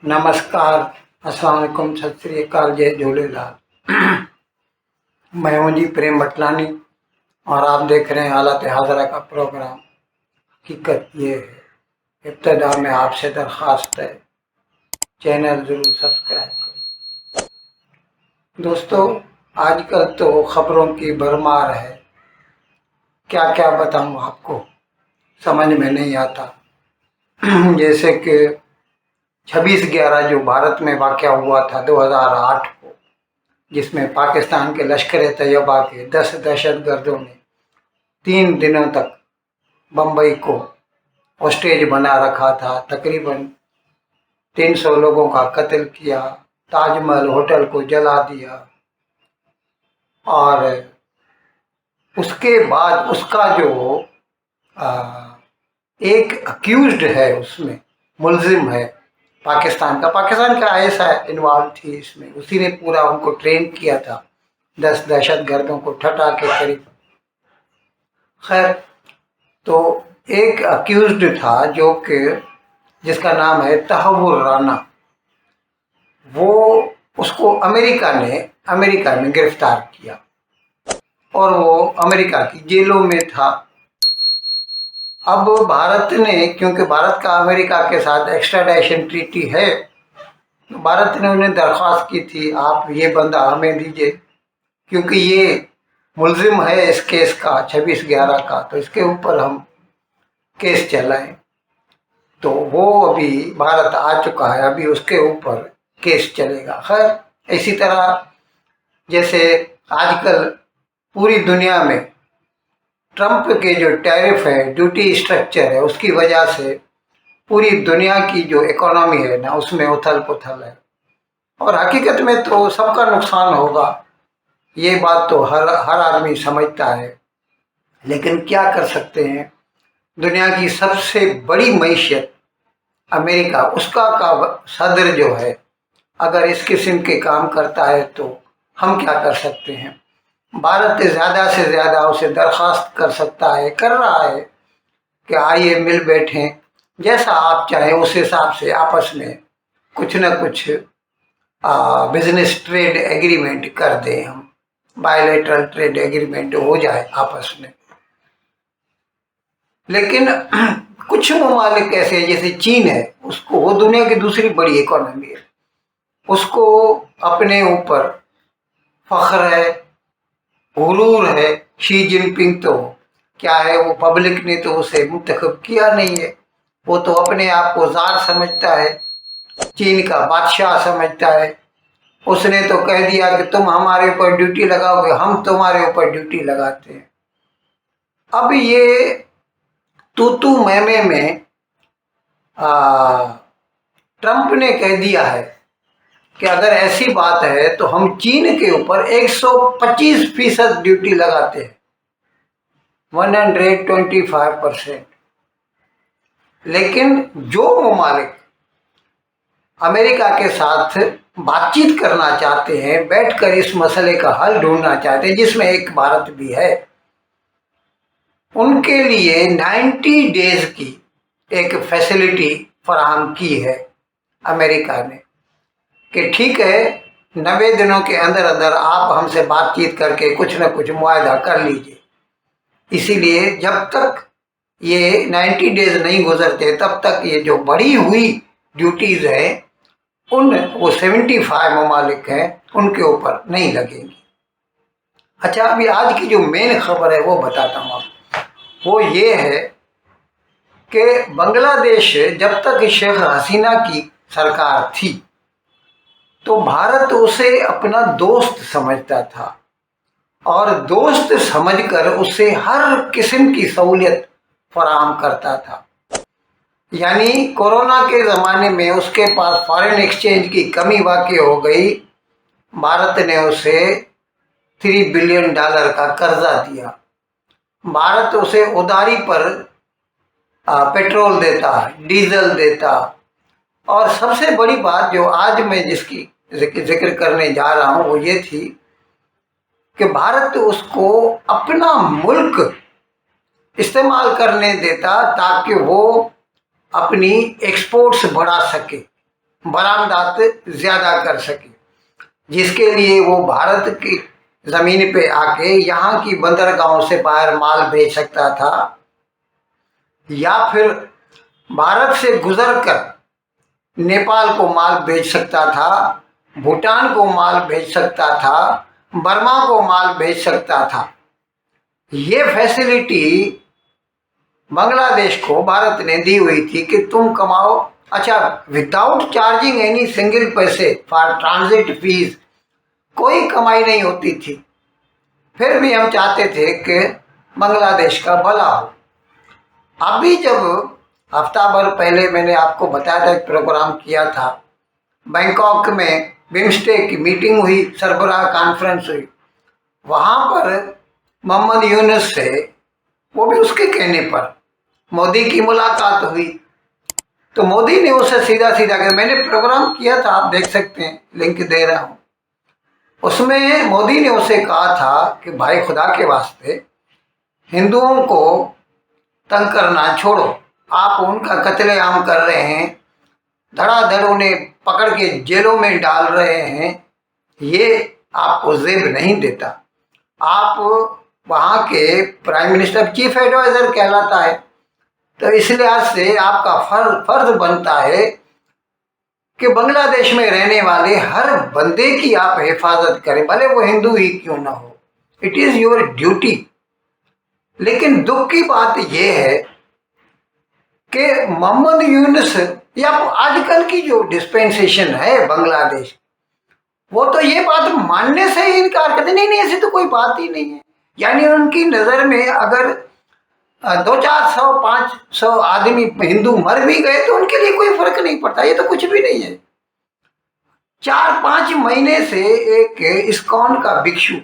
नमस्कार, अस्सलाम वालेकुम, सत श्री अकाल, जय झूलेलाल। मैं हूं जी प्रेम बटलानी और आप देख रहे हैं हालत हाजरा का प्रोग्राम। हकीकत ये है, इब्तदा में आपसे दरख्वास्त है, चैनल ज़रूर सब्सक्राइब करें। दोस्तों, आजकल तो खबरों की भरमार है, क्या क्या बताऊं आपको, समझ में नहीं आता। जैसे कि 26/11 जो भारत में वाक़या हुआ था 2008 को, जिसमें पाकिस्तान के लश्कर तैयबा के 10 दहशतगर्दों ने 3 दिनों तक बम्बई को हॉस्टेज बना रखा था। तकरीबन 300 लोगों का कत्ल किया, ताजमहल होटल को जला दिया और उसके बाद उसका जो एक अक्यूज्ड है, उसमें मुलजिम है पाकिस्तान का ISI इन्वॉल्व थी इसमें, उसी ने पूरा उनको ट्रेन किया था 10 दहशतगर्दों को ठटा के करीब। खैर, तो एक अक्यूज्ड था जो कि जिसका नाम है तहव्वुर राना, वो उसको अमेरिका में गिरफ्तार किया और वो अमेरिका की जेलों में था। अब भारत ने, क्योंकि भारत का अमेरिका के साथ एक्स्ट्राडाइशन ट्रीटी है, तो भारत ने उन्हें दरख्वास्त की थी, आप ये बंदा हमें दीजिए, क्योंकि ये मुलजिम है इस केस का 26/11 का, तो इसके ऊपर हम केस चलाएं। तो वो अभी भारत आ चुका है, अभी उसके ऊपर केस चलेगा। खैर, इसी तरह जैसे आजकल पूरी दुनिया में ट्रंप के जो टैरिफ है, ड्यूटी स्ट्रक्चर है, उसकी वजह से पूरी दुनिया की जो इकोनॉमी है ना, उसमें उथल पुथल है और हकीकत में तो सबका नुकसान होगा, ये बात तो हर आदमी समझता है। लेकिन क्या कर सकते हैं, दुनिया की सबसे बड़ी मईशत अमेरिका, उसका का सदर जो है, अगर इस किस्म के काम करता है तो हम क्या कर सकते हैं। भारत ज़्यादा से ज़्यादा उसे दरख्वास्त कर सकता है, कर रहा है कि आइए मिल बैठें, जैसा आप चाहें उस हिसाब से आपस में कुछ न कुछ बिजनेस ट्रेड एग्रीमेंट कर दें, हम बायलैटरल ट्रेड एग्रीमेंट हो जाए आपस में। लेकिन कुछ ममालिक ऐसे हैं, जैसे चीन है, उसको, वो दुनिया की दूसरी बड़ी इकोनॉमी है, उसको अपने ऊपर फख्र है, गुरूर है। शी जिनपिंग तो क्या है, वो पब्लिक ने तो उसे मुंतखब किया नहीं है, वो तो अपने आप को जार समझता है, चीन का बादशाह समझता है। उसने तो कह दिया कि तुम हमारे ऊपर ड्यूटी लगाओगे, हम तुम्हारे ऊपर ड्यूटी लगाते हैं। अब ये तू मैमे में ट्रंप ने कह दिया है कि अगर ऐसी बात है तो हम चीन के ऊपर 125% ड्यूटी लगाते हैं, 125%। लेकिन जो ममालिक अमेरिका के साथ बातचीत करना चाहते हैं, बैठकर इस मसले का हल ढूंढना चाहते हैं, जिसमें एक भारत भी है, उनके लिए 90 डेज की एक फैसिलिटी फराहम की है अमेरिका ने, कि ठीक है, 90 दिनों के अंदर अंदर आप हमसे बातचीत करके कुछ न कुछ मुआहदा कर लीजिए। इसीलिए जब तक ये 90 डेज नहीं गुजरते, तब तक ये जो बढ़ी हुई ड्यूटीज है, वो 75 ममालिक हैं, उनके ऊपर नहीं लगेंगी। अच्छा, अभी आज की जो मेन खबर है वो बताता हूँ आपको। वो ये है कि बांग्लादेश, जब तक शेख हसीना की सरकार थी, तो भारत उसे अपना दोस्त समझता था और दोस्त समझकर उसे हर किस्म की सहूलियत फराहम करता था। यानी कोरोना के ज़माने में उसके पास फॉरेन एक्सचेंज की कमी वाक़ई हो गई, भारत ने उसे $3 बिलियन का कर्जा दिया। भारत उसे उधारी पर पेट्रोल देता, डीजल देता, और सबसे बड़ी बात जो आज मैं जिसकी जिक्र करने जा रहा हूँ वो ये थी कि भारत उसको अपना मुल्क इस्तेमाल करने देता ताकि वो अपनी एक्सपोर्ट्स बढ़ा सके, बरामदात ज़्यादा कर सके, जिसके लिए वो भारत की ज़मीन पे आके यहाँ की बंदरगाहों से बाहर माल भेज सकता था, या फिर भारत से गुजर कर नेपाल को माल भेज सकता था, भूटान को माल भेज सकता था, बर्मा को माल भेज सकता था। ये फैसिलिटी बांग्लादेश को भारत ने दी हुई थी कि तुम कमाओ, अच्छा, विदाउट चार्जिंग एनी सिंगल पैसे फॉर ट्रांजिट फीस, कोई कमाई नहीं होती थी। फिर भी हम चाहते थे कि बांग्लादेश का भला हो। अभी जब हफ्ता भर पहले मैंने आपको बताया था, एक प्रोग्राम किया था, बैंकॉक में बिम्स्टेक की मीटिंग हुई, सरबराह कॉन्फ्रेंस हुई, वहाँ पर मोहम्मद यूनुस से, वो भी उसके कहने पर, मोदी की मुलाकात हुई। तो मोदी ने उसे सीधा सीधा कर, मैंने प्रोग्राम किया था, आप देख सकते हैं, लिंक दे रहा हूँ। उसमें मोदी ने उसे कहा था कि भाई खुदा के वास्ते हिंदुओं को तंग करना छोड़ो, आप उनका कत्लेआम कर रहे हैं, धड़ाधड़ उन्हें पकड़ के जेलों में डाल रहे हैं, ये आपको जेब नहीं देता। आप वहाँ के प्राइम मिनिस्टर, चीफ एडवाइजर कहलाता है, तो इस लिहाज से आपका फर्ज बनता है कि बांग्लादेश में रहने वाले हर बंदे की आप हिफाजत करें, भले वो हिंदू ही क्यों ना हो। It is your duty. लेकिन दुख की बात यह है कि मोहम्मद यूनुस या आजकल की जो डिस्पेंसेशन है बांग्लादेश, वो तो ये बात मानने से ही इनकार करते, नहीं नहीं ऐसी तो कोई बात ही नहीं है। यानी उनकी नज़र में अगर 200-400 500 आदमी हिंदू मर भी गए तो उनके लिए कोई फर्क नहीं पड़ता, ये तो कुछ भी नहीं है। 4-5 महीने से एक इस्कॉन का भिक्षु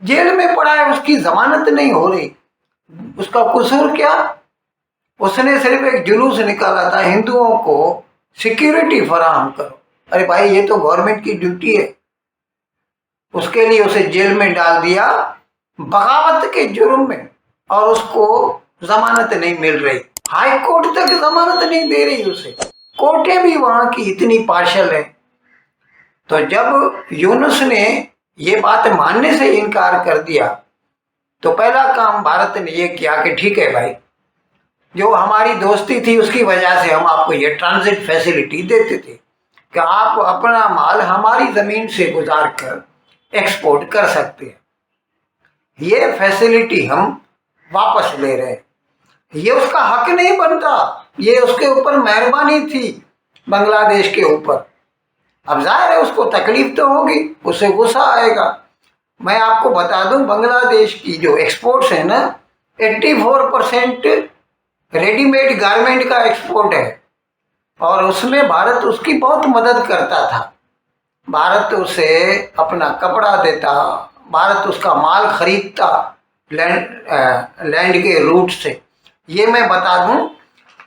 जेल में पड़ा है, उसकी जमानत नहीं हो रही। उसका कसूर क्या? उसने सिर्फ एक जुलूस निकाला था, हिंदुओं को सिक्योरिटी फराहम करो। अरे भाई, ये तो गवर्नमेंट की ड्यूटी है। उसके लिए उसे जेल में डाल दिया बगावत के जुर्म में, और उसको जमानत नहीं मिल रही। हाई कोर्ट तक जमानत नहीं दे रही उसे। कोर्टें भी वहां की इतनी पार्शल है। तो जब यूनुस ने ये बात मानने से इनकार कर दिया, तो पहला काम भारत ने ये किया कि ठीक है भाई, जो हमारी दोस्ती थी उसकी वजह से हम आपको ये ट्रांजिट फैसिलिटी देते थे कि आप अपना माल हमारी ज़मीन से गुजार कर एक्सपोर्ट कर सकते हैं। ये फैसिलिटी हम वापस ले रहे हैं। ये उसका हक नहीं बनता, ये उसके ऊपर मेहरबानी थी बांग्लादेश के ऊपर। अब जाहिर है उसको तकलीफ तो होगी, उसे गुस्सा आएगा। मैं आपको बता दूं, बांग्लादेश की जो एक्सपोर्ट्स है ना, 84% रेडीमेड गारमेंट का एक्सपोर्ट है, और उसमें भारत उसकी बहुत मदद करता था। भारत उसे अपना कपड़ा देता, भारत उसका माल खरीदता लैंड के रूट से। ये मैं बता दूं,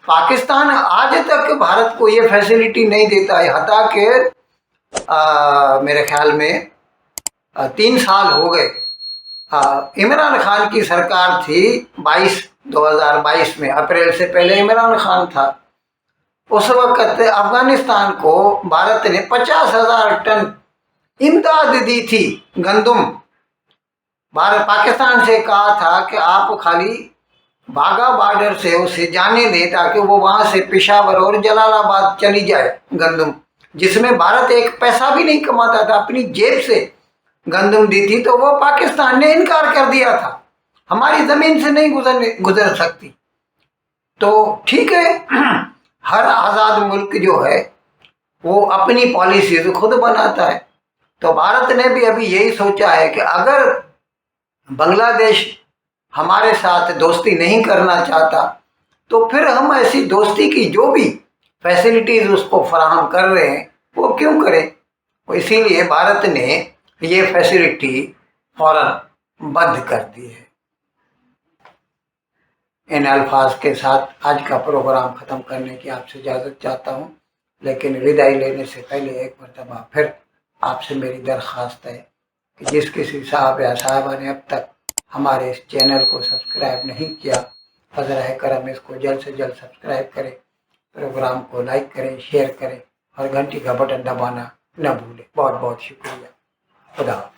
पाकिस्तान आज तक भारत को ये फैसिलिटी नहीं देता है। हता के मेरे ख्याल में 3 साल हो गए, इमरान खान की सरकार थी 2022 में, अप्रैल से पहले इमरान खान था। उस वक्त अफगानिस्तान को भारत ने 50,000 टन इमदाद दी थी गंदुम। भारत पाकिस्तान से कहा था कि आप खाली बाघा बॉर्डर से उसे जाने दें ताकि वो वहां से पेशावर और जलालाबाद चली जाए गंदुम, जिसमें भारत एक पैसा भी नहीं कमाता था, अपनी जेब से गंदुम दी थी। तो वो पाकिस्तान ने इनकार कर दिया था, हमारी जमीन से नहीं गुजर सकती। तो ठीक है, हर आज़ाद मुल्क जो है वो अपनी पॉलिसी तो खुद बनाता है। तो भारत ने भी अभी यही सोचा है कि अगर बांग्लादेश हमारे साथ दोस्ती नहीं करना चाहता, तो फिर हम ऐसी दोस्ती की जो भी फैसिलिटीज उसको फराहम कर रहे हैं वो क्यों करें। तो इसीलिए भारत ने ये फैसिलिटी फौरन बंद कर दी है। इन अल्फाज के साथ आज का प्रोग्राम ख़त्म करने की आपसे इजाज़त चाहता हूँ, लेकिन विदाई लेने से पहले एक मरतबा फिर आपसे मेरी दरख्वास्त है कि जिस किसी साहब या साहबा ने अब तक हमारे इस चैनल को सब्सक्राइब नहीं किया, फ़ज़ल-ए-करम इसको जल्द से जल्द सब्सक्राइब करें, प्रोग्राम को लाइक करें, शेयर करें और घंटी का बटन दबाना न भूलें। बहुत बहुत शुक्रिया। खुदा हाफ़िज़।